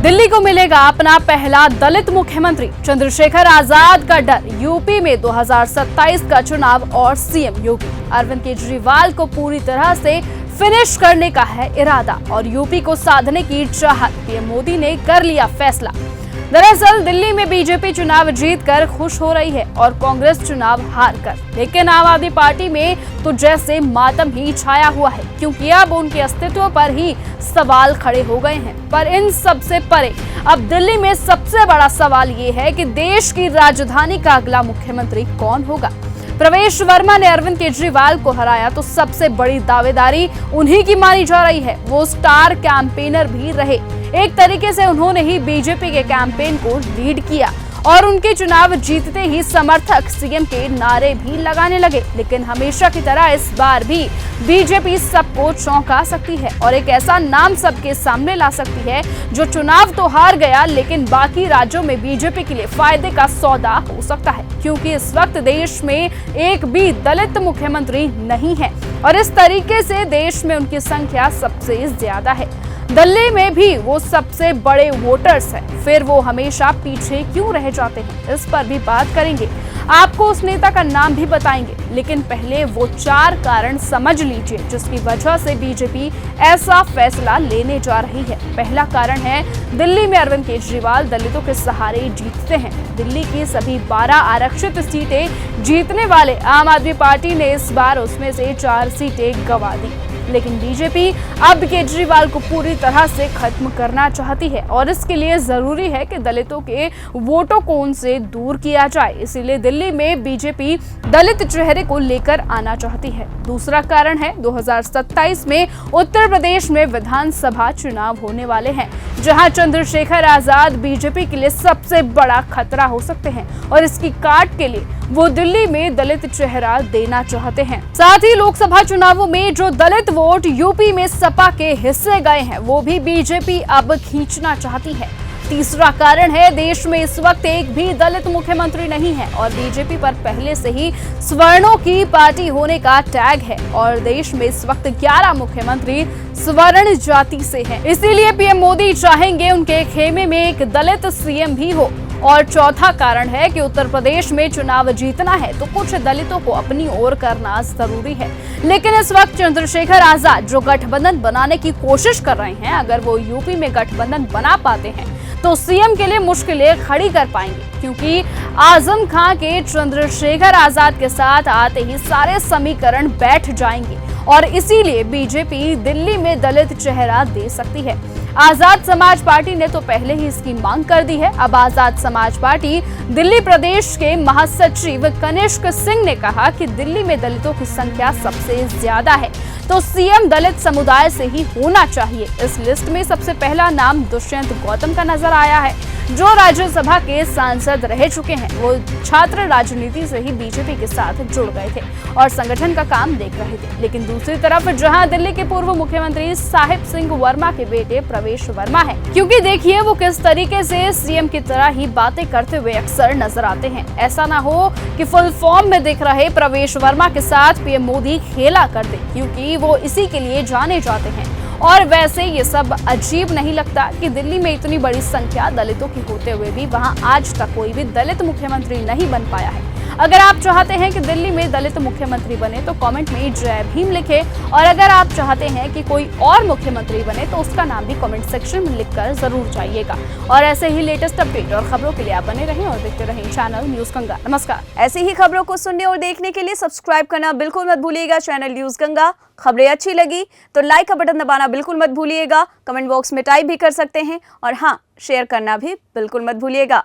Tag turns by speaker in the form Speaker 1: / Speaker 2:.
Speaker 1: दिल्ली को मिलेगा अपना पहला दलित मुख्यमंत्री, चंद्रशेखर आजाद का डर। यूपी में 2027 का चुनाव और सीएम योगी अरविंद केजरीवाल को पूरी तरह से फिनिश करने का है इरादा और यूपी को साधने की चाहत। पीएम मोदी ने कर लिया फैसला। दरअसल दिल्ली में बीजेपी चुनाव जीतकर खुश हो रही है और कांग्रेस चुनाव हारकर, लेकिन आम आदमी पार्टी में तो जैसे मातम ही छाया हुआ है, क्योंकि अब उनके अस्तित्व पर ही सवाल खड़े हो गए हैं। पर इन सब से परे अब दिल्ली में सबसे बड़ा सवाल ये है कि देश की राजधानी का अगला मुख्यमंत्री कौन होगा। प्रवेश वर्मा ने अरविंद केजरीवाल को हराया तो सबसे बड़ी दावेदारी उन्हीं की मानी जा रही है। वो स्टार कैंपेनर भी रहे, एक तरीके से उन्होंने ही बीजेपी के कैंपेन को लीड किया और उनके चुनाव जीतते ही समर्थक सीएम के नारे भी लगाने लगे। लेकिन हमेशा की तरह इस बार भी बीजेपी सबको चौंका सकती है और एक ऐसा नाम सबके सामने ला सकती है जो चुनाव तो हार गया, लेकिन बाकी राज्यों में बीजेपी के लिए फायदे का सौदा हो सकता है, क्योंकि इस वक्त देश में एक भी दलित मुख्यमंत्री नहीं है और इस तरीके से देश में उनकी संख्या सबसे ज्यादा है। दिल्ली में भी वो सबसे बड़े वोटर्स हैं, फिर वो हमेशा पीछे क्यों रह जाते हैं, इस पर भी बात करेंगे। आपको उस नेता का नाम भी बताएंगे, लेकिन पहले वो 4 कारण समझ लीजिए जिसकी वजह से बीजेपी ऐसा फैसला लेने जा रही है। पहला कारण है, दिल्ली में अरविंद केजरीवाल दलितों के सहारे जीतते हैं। दिल्ली की सभी 12 आरक्षित सीटें जीतने वाले आम आदमी पार्टी ने इस बार उसमें से 4 सीटें गंवा दी, लेकिन बीजेपी अब केजरीवाल को पूरी तरह से खत्म करना चाहती है और इसके लिए जरूरी है कि दलितों के वोटों को उनसे दूर किया जाए। इसीलिए दिल्ली में बीजेपी दलित चेहरे को लेकर आना चाहती है। दूसरा कारण है, 2027 में उत्तर प्रदेश में विधानसभा चुनाव होने वाले हैं, जहां चंद्रशेखर आजाद बीजेपी के लिए सबसे बड़ा खतरा हो सकते हैं और इसकी काट के लिए वो दिल्ली में दलित चेहरा देना चाहते हैं। साथ ही लोकसभा चुनावों में जो दलित वोट यूपी में सपा के हिस्से गए हैं, वो भी बीजेपी अब खींचना चाहती है। तीसरा कारण है, देश में इस वक्त एक भी दलित मुख्यमंत्री नहीं है और बीजेपी पर पहले से ही सवर्णों की पार्टी होने का टैग है और देश में इस वक्त 11 मुख्यमंत्री स्वर्ण जाति से हैं। इसीलिए पीएम मोदी चाहेंगे उनके खेमे में एक दलित सीएम भी हो। और चौथा कारण है कि उत्तर प्रदेश में चुनाव जीतना है तो कुछ दलितों को अपनी ओर करना जरूरी है, लेकिन इस वक्त चंद्रशेखर आजाद जो गठबंधन बनाने की कोशिश कर रहे हैं, अगर वो यूपी में गठबंधन बना पाते हैं तो सीएम के लिए मुश्किलें खड़ी कर पाएंगे, क्योंकि आजम खां के चंद्रशेखर आजाद के साथ आते ही सारे समीकरण बैठ जाएंगे और इसीलिए बीजेपी दिल्ली में दलित चेहरा दे सकती है। आजाद समाज पार्टी ने तो पहले ही इसकी मांग कर दी है। अब आजाद समाज पार्टी दिल्ली प्रदेश के महासचिव कनिष्क सिंह ने कहा कि दिल्ली में दलितों की संख्या सबसे ज्यादा है तो सीएम दलित समुदाय से ही होना चाहिए। इस लिस्ट में सबसे पहला नाम दुष्यंत गौतम का नजर आया है, जो राज्यसभा के सांसद रह चुके हैं। वो छात्र राजनीति से ही बीजेपी के साथ जुड़ गए थे और संगठन का काम देख रहे थे। लेकिन दूसरी तरफ जहां दिल्ली के पूर्व मुख्यमंत्री साहिब सिंह वर्मा के बेटे प्रवेश वर्मा है, क्योंकि देखिए वो किस तरीके से सीएम की तरह ही बातें करते हुए अक्सर नजर आते हैं। ऐसा ना हो कि फुल फॉर्म में दिख रहे प्रवेश वर्मा के साथ पीएम मोदी खेला कर दे, क्योंकि वो इसी के लिए जाने जाते हैं। और वैसे ये सब अजीब नहीं लगता कि दिल्ली में इतनी बड़ी संख्या दलितों की होते हुए भी वहां आज तक कोई भी दलित मुख्यमंत्री नहीं बन पाया है। अगर आप चाहते हैं कि दिल्ली में दलित मुख्यमंत्री बने तो कमेंट में जय भीम लिखें और अगर आप चाहते हैं कि कोई और मुख्यमंत्री बने तो उसका नाम भी कमेंट सेक्शन में लिखकर जरूर जाइएगा। और ऐसे ही लेटेस्ट अपडेट और खबरों के लिए आप बने रहें और देखते रहें चैनल न्यूज गंगा। नमस्कार।
Speaker 2: ऐसी ही खबरों को सुनने और देखने के लिए सब्सक्राइब करना बिल्कुल मत भूलिएगा चैनल न्यूज गंगा। खबरें अच्छी लगी तो लाइक का बटन दबाना बिल्कुल मत भूलिएगा। कमेंट बॉक्स में टाइप भी कर सकते हैं और हाँ, शेयर करना भी बिल्कुल मत भूलिएगा।